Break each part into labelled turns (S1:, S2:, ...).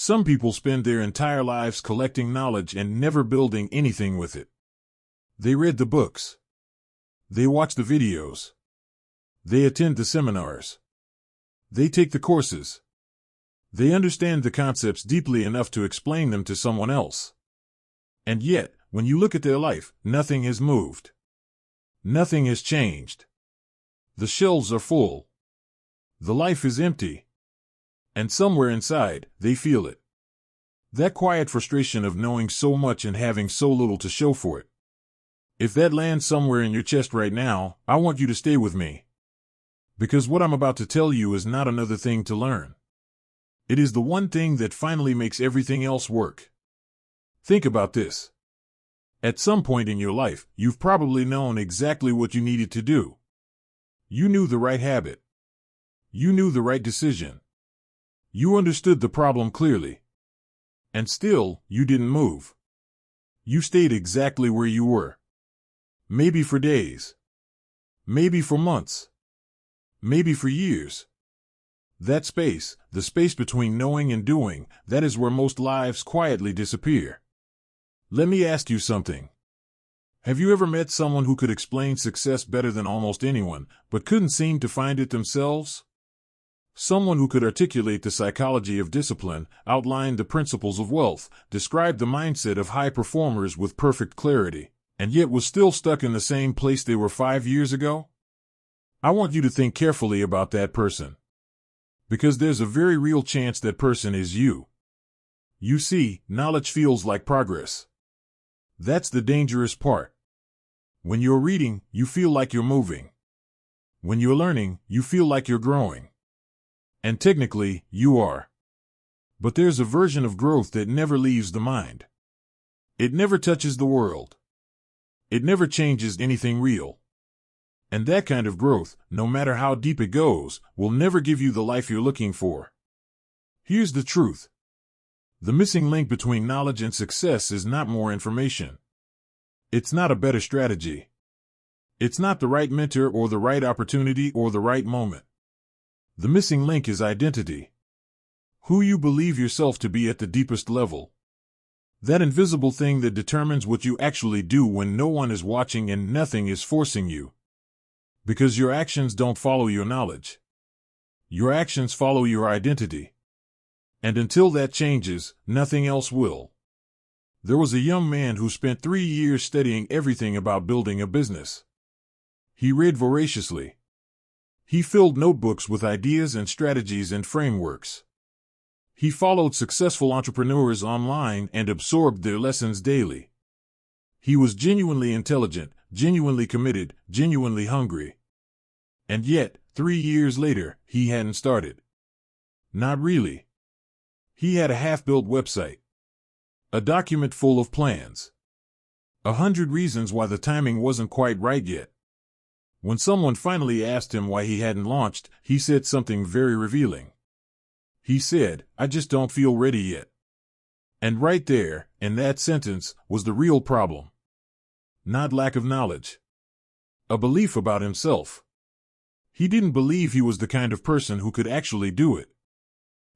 S1: Some people spend their entire lives collecting knowledge and never building anything with it. They read the books. They watch the videos. They attend the seminars. They take the courses. They understand the concepts deeply enough to explain them to someone else. And yet, when you look at their life, nothing has moved. Nothing has changed. The shelves are full. The life is empty. And somewhere inside, they feel it. That quiet frustration of knowing so much and having so little to show for it. If that lands somewhere in your chest right now, I want you to stay with me. Because what I'm about to tell you is not another thing to learn. It is the one thing that finally makes everything else work. Think about this. At some point in your life, you've probably known exactly what you needed to do. You knew the right habit. You knew the right decision. You understood the problem clearly. And still, you didn't move. You stayed exactly where you were. Maybe for days. Maybe for months. Maybe for years. That space, the space between knowing and doing, that is where most lives quietly disappear. Let me ask you something. Have you ever met someone who could explain success better than almost anyone, but couldn't seem to find it themselves? Someone who could articulate the psychology of discipline, outline the principles of wealth, describe the mindset of high performers with perfect clarity, and yet was still stuck in the same place they were 5 years ago? I want you to think carefully about that person. Because there's a very real chance that person is you. You see, knowledge feels like progress. That's the dangerous part. When you're reading, you feel like you're moving. When you're learning, you feel like you're growing. And technically, you are. But there's a version of growth that never leaves the mind. It never touches the world. It never changes anything real. And that kind of growth, no matter how deep it goes, will never give you the life you're looking for. Here's the truth. The missing link between knowledge and success is not more information. It's not a better strategy. It's not the right mentor or the right opportunity or the right moment. The missing link is identity. Who you believe yourself to be at the deepest level. That invisible thing that determines what you actually do when no one is watching and nothing is forcing you. Because your actions don't follow your knowledge. Your actions follow your identity. And until that changes, nothing else will. There was a young man who spent 3 years studying everything about building a business. He read voraciously. He filled notebooks with ideas and strategies and frameworks. He followed successful entrepreneurs online and absorbed their lessons daily. He was genuinely intelligent, genuinely committed, genuinely hungry. And yet, 3 years later, he hadn't started. Not really. He had a half-built website. A document full of plans. 100 reasons why the timing wasn't quite right yet. When someone finally asked him why he hadn't launched, he said something very revealing. He said, "I just don't feel ready yet." And right there, in that sentence, was the real problem. Not lack of knowledge. A belief about himself. He didn't believe he was the kind of person who could actually do it.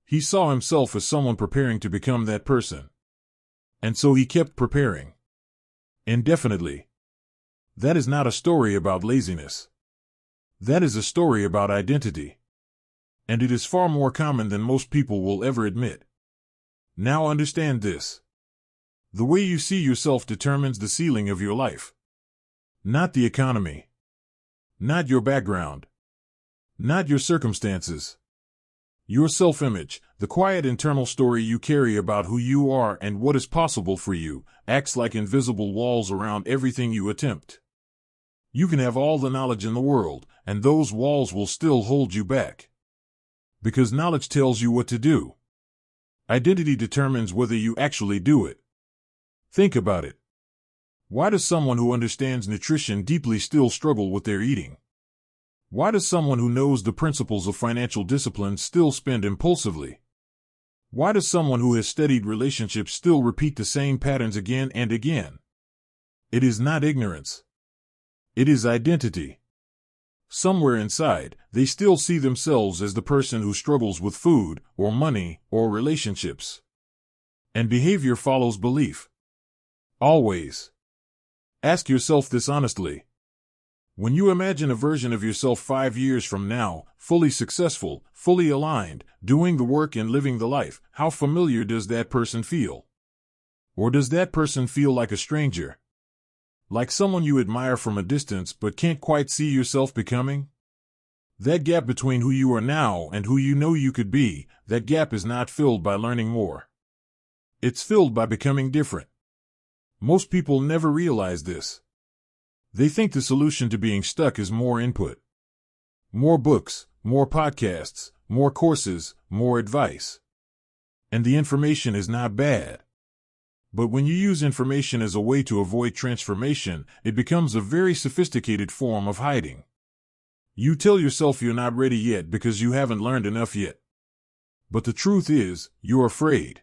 S1: He saw himself as someone preparing to become that person. And so he kept preparing. Indefinitely. That is not a story about laziness. That is a story about identity. And it is far more common than most people will ever admit. Now understand this. The way you see yourself determines the ceiling of your life. Not the economy. Not your background. Not your circumstances. Your self-image, the quiet internal story you carry about who you are and what is possible for you, acts like invisible walls around everything you attempt. You can have all the knowledge in the world, and those walls will still hold you back. Because knowledge tells you what to do. Identity determines whether you actually do it. Think about it. Why does someone who understands nutrition deeply still struggle with their eating? Why does someone who knows the principles of financial discipline still spend impulsively? Why does someone who has studied relationships still repeat the same patterns again and again? It is not ignorance. It is identity. Somewhere inside, they still see themselves as the person who struggles with food, or money, or relationships. And behavior follows belief. Always. Ask yourself this honestly. When you imagine a version of yourself 5 years from now, fully successful, fully aligned, doing the work and living the life, how familiar does that person feel? Or does that person feel like a stranger? Like someone you admire from a distance but can't quite see yourself becoming? That gap between who you are now and who you know you could be, that gap is not filled by learning more. It's filled by becoming different. Most people never realize this. They think the solution to being stuck is more input. More books, more podcasts, more courses, more advice. And the information is not bad. But when you use information as a way to avoid transformation, it becomes a very sophisticated form of hiding. You tell yourself you're not ready yet because you haven't learned enough yet. But the truth is, you're afraid.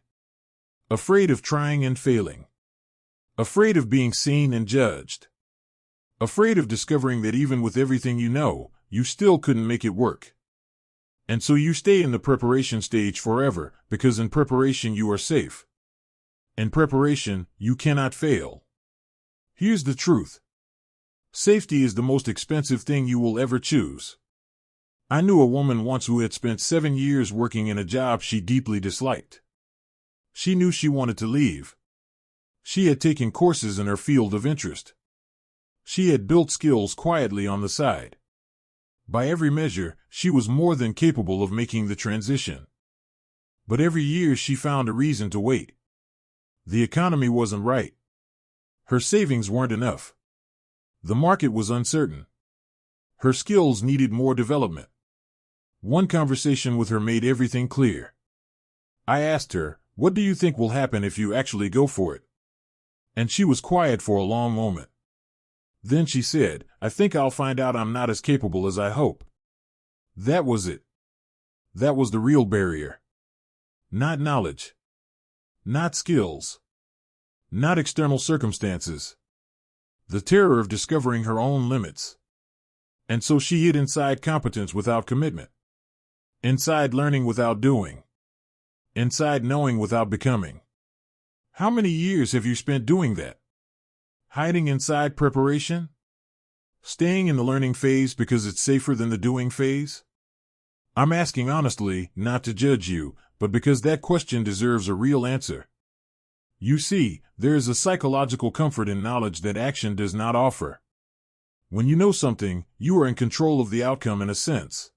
S1: Afraid of trying and failing. Afraid of being seen and judged. Afraid of discovering that even with everything you know, you still couldn't make it work. And so you stay in the preparation stage forever, because in preparation you are safe. In preparation, you cannot fail. Here's the truth. Safety is the most expensive thing you will ever choose. I knew a woman once who had spent 7 years working in a job she deeply disliked. She knew she wanted to leave. She had taken courses in her field of interest. She had built skills quietly on the side. By every measure, she was more than capable of making the transition. But every year she found a reason to wait. The economy wasn't right. Her savings weren't enough. The market was uncertain. Her skills needed more development. One conversation with her made everything clear. I asked her, "What do you think will happen if you actually go for it?" And she was quiet for a long moment. Then she said, "I think I'll find out I'm not as capable as I hope." That was it. That was the real barrier. Not knowledge. Not skills. Not external circumstances. The terror of discovering her own limits. And so she hid inside competence without commitment. Inside learning without doing. Inside knowing without becoming. How many years have you spent doing that? Hiding inside preparation? Staying in the learning phase because it's safer than the doing phase? I'm asking honestly, not to judge you, but because that question deserves a real answer. You see, there is a psychological comfort in knowledge that action does not offer. When you know something, you are in control of the outcome in a sense.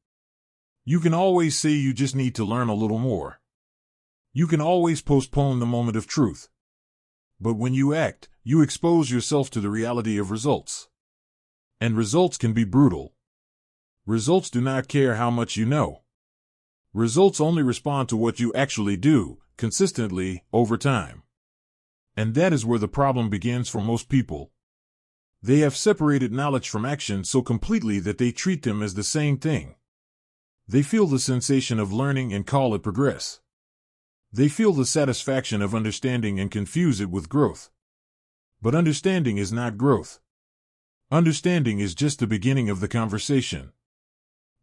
S1: You can always say you just need to learn a little more. You can always postpone the moment of truth. But when you act, you expose yourself to the reality of results. And results can be brutal. Results do not care how much you know. Results only respond to what you actually do, consistently, over time. And that is where the problem begins for most people. They have separated knowledge from action so completely that they treat them as the same thing. They feel the sensation of learning and call it progress. They feel the satisfaction of understanding and confuse it with growth. But understanding is not growth. Understanding is just the beginning of the conversation.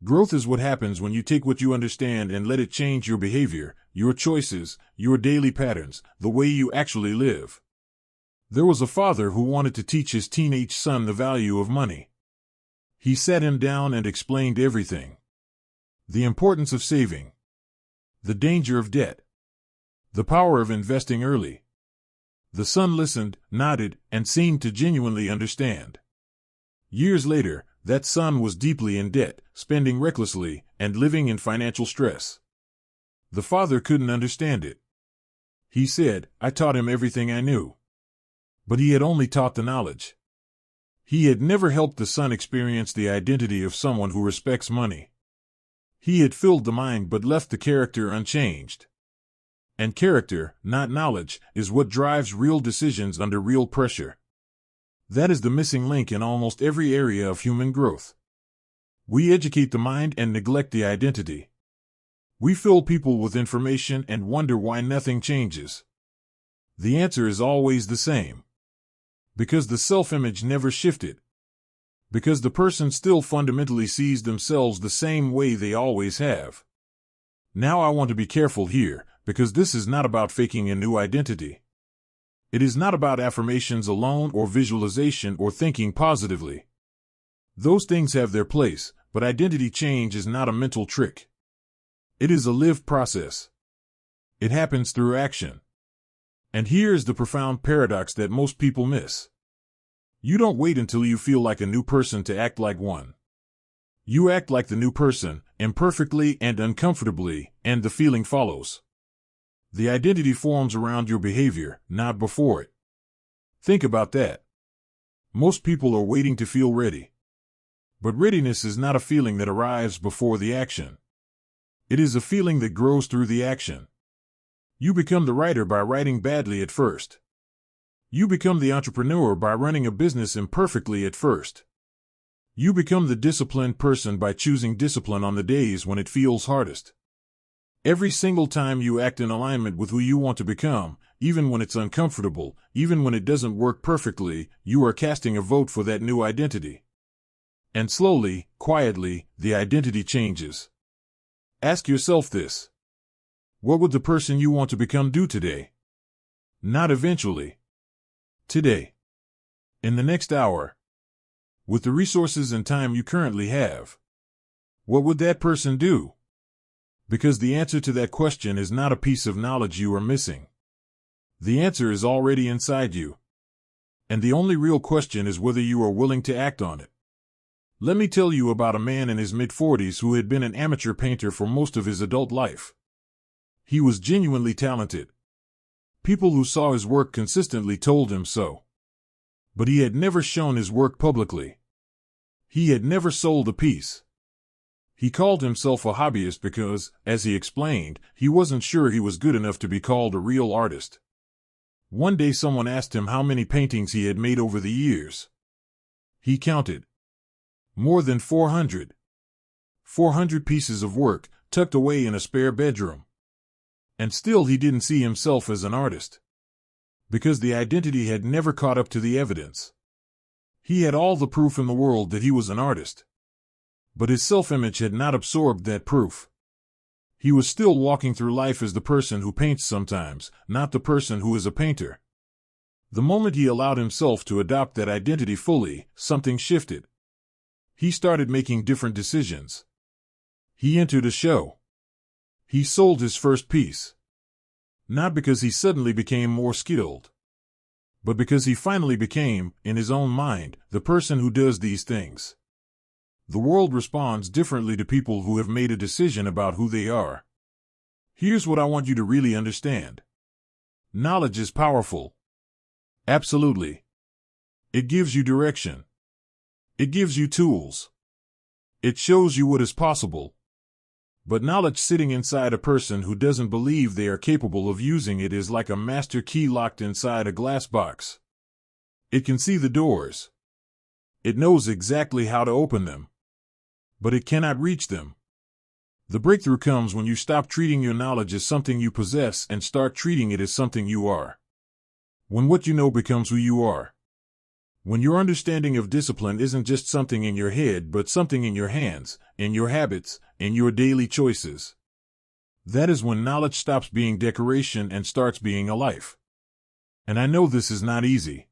S1: Growth is what happens when you take what you understand and let it change your behavior, your choices, your daily patterns, the way you actually live. There was a father who wanted to teach his teenage son the value of money. He sat him down and explained everything. The importance of saving. The danger of debt. The power of investing early. The son listened, nodded, and seemed to genuinely understand. Years later, that son was deeply in debt, spending recklessly, and living in financial stress. The father couldn't understand it. He said, "I taught him everything I knew." But he had only taught the knowledge. He had never helped the son experience the identity of someone who respects money. He had filled the mind but left the character unchanged. And character, not knowledge, is what drives real decisions under real pressure. That is the missing link in almost every area of human growth. We educate the mind and neglect the identity. We fill people with information and wonder why nothing changes. The answer is always the same. Because the self-image never shifted. Because the person still fundamentally sees themselves the same way they always have. Now I want to be careful here, because this is not about faking a new identity. It is not about affirmations alone or visualization or thinking positively. Those things have their place, but identity change is not a mental trick. It is a lived process. It happens through action. And here is the profound paradox that most people miss. You don't wait until you feel like a new person to act like one. You act like the new person, imperfectly and uncomfortably, and the feeling follows. The identity forms around your behavior, not before it. Think about that. Most people are waiting to feel ready. But readiness is not a feeling that arrives before the action. It is a feeling that grows through the action. You become the writer by writing badly at first. You become the entrepreneur by running a business imperfectly at first. You become the disciplined person by choosing discipline on the days when it feels hardest. Every single time you act in alignment with who you want to become, even when it's uncomfortable, even when it doesn't work perfectly, you are casting a vote for that new identity. And slowly, quietly, the identity changes. Ask yourself this. What would the person you want to become do today? Not eventually. Today. In the next hour. With the resources and time you currently have. What would that person do? Because the answer to that question is not a piece of knowledge you are missing. The answer is already inside you. And the only real question is whether you are willing to act on it. Let me tell you about a man in his mid-40s who had been an amateur painter for most of his adult life. He was genuinely talented. People who saw his work consistently told him so. But he had never shown his work publicly. He had never sold a piece. He called himself a hobbyist because, as he explained, he wasn't sure he was good enough to be called a real artist. One day someone asked him how many paintings he had made over the years. He counted. More than 400. 400 pieces of work, tucked away in a spare bedroom. And still he didn't see himself as an artist. Because the identity had never caught up to the evidence. He had all the proof in the world that he was an artist. But his self-image had not absorbed that proof. He was still walking through life as the person who paints sometimes, not the person who is a painter. The moment he allowed himself to adopt that identity fully, something shifted. He started making different decisions. He entered a show. He sold his first piece. Not because he suddenly became more skilled, but because he finally became, in his own mind, the person who does these things. The world responds differently to people who have made a decision about who they are. Here's what I want you to really understand. Knowledge is powerful. Absolutely. It gives you direction. It gives you tools. It shows you what is possible. But knowledge sitting inside a person who doesn't believe they are capable of using it is like a master key locked inside a glass box. It can see the doors. It knows exactly how to open them. But it cannot reach them. The breakthrough comes when you stop treating your knowledge as something you possess and start treating it as something you are. When what you know becomes who you are. When your understanding of discipline isn't just something in your head but something in your hands, in your habits, in your daily choices. That is when knowledge stops being decoration and starts being a life. And I know this is not easy.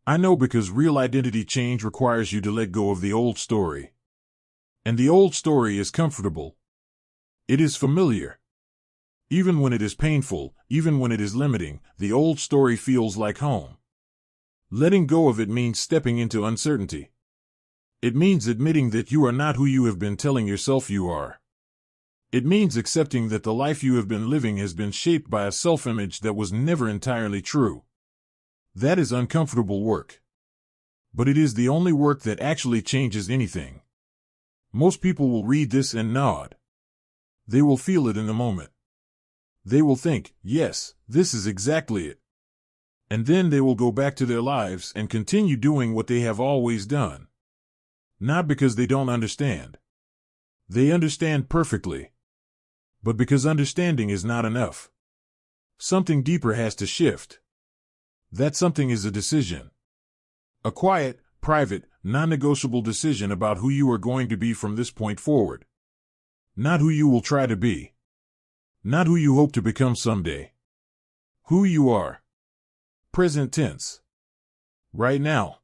S1: I know because real identity change requires you to let go of the old story. And the old story is comfortable. It is familiar. Even when it is painful, even when it is limiting, the old story feels like home. Letting go of it means stepping into uncertainty. It means admitting that you are not who you have been telling yourself you are. It means accepting that the life you have been living has been shaped by a self-image that was never entirely true. That is uncomfortable work. But it is the only work that actually changes anything. Most people will read this and nod. They will feel it in the moment. They will think, yes, this is exactly it. And then they will go back to their lives and continue doing what they have always done. Not because they don't understand. They understand perfectly. But because understanding is not enough. Something deeper has to shift. That something is a decision. A quiet, private, non-negotiable decision about who you are going to be from this point forward. Not who you will try to be. Not who you hope to become someday. Who you are. Present tense. Right now.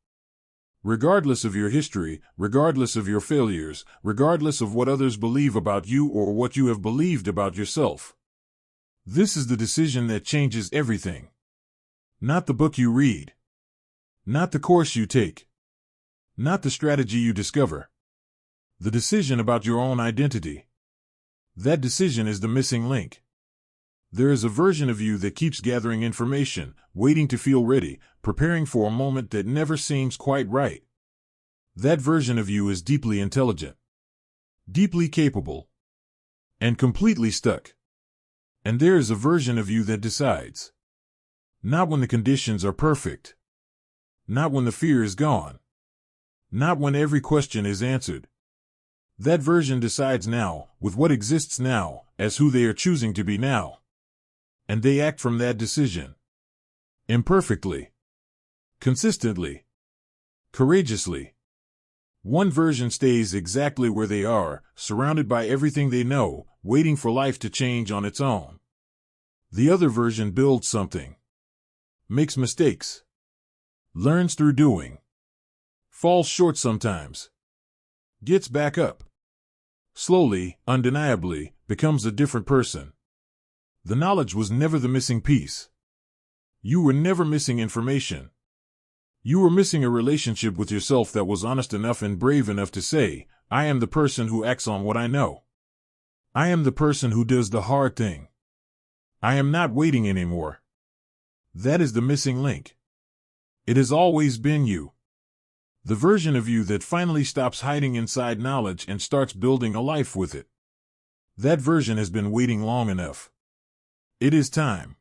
S1: Regardless of your history, regardless of your failures, regardless of what others believe about you or what you have believed about yourself. This is the decision that changes everything. Not the book you read. Not the course you take. Not the strategy you discover. The decision about your own identity. That decision is the missing link. There is a version of you that keeps gathering information, waiting to feel ready, preparing for a moment that never seems quite right. That version of you is deeply intelligent, deeply capable, and completely stuck. And there is a version of you that decides. Not when the conditions are perfect. Not when the fear is gone. Not when every question is answered. That version decides now, with what exists now, as who they are choosing to be now. And they act from that decision. Imperfectly. Consistently. Courageously. One version stays exactly where they are, surrounded by everything they know, waiting for life to change on its own. The other version builds something. Makes mistakes. Learns through doing. Falls short sometimes. Gets back up. Slowly, undeniably, becomes a different person. The knowledge was never the missing piece. You were never missing information. You were missing a relationship with yourself that was honest enough and brave enough to say, I am the person who acts on what I know. I am the person who does the hard thing. I am not waiting anymore. That is the missing link. It has always been you. The version of you that finally stops hiding inside knowledge and starts building a life with it. That version has been waiting long enough. It is time.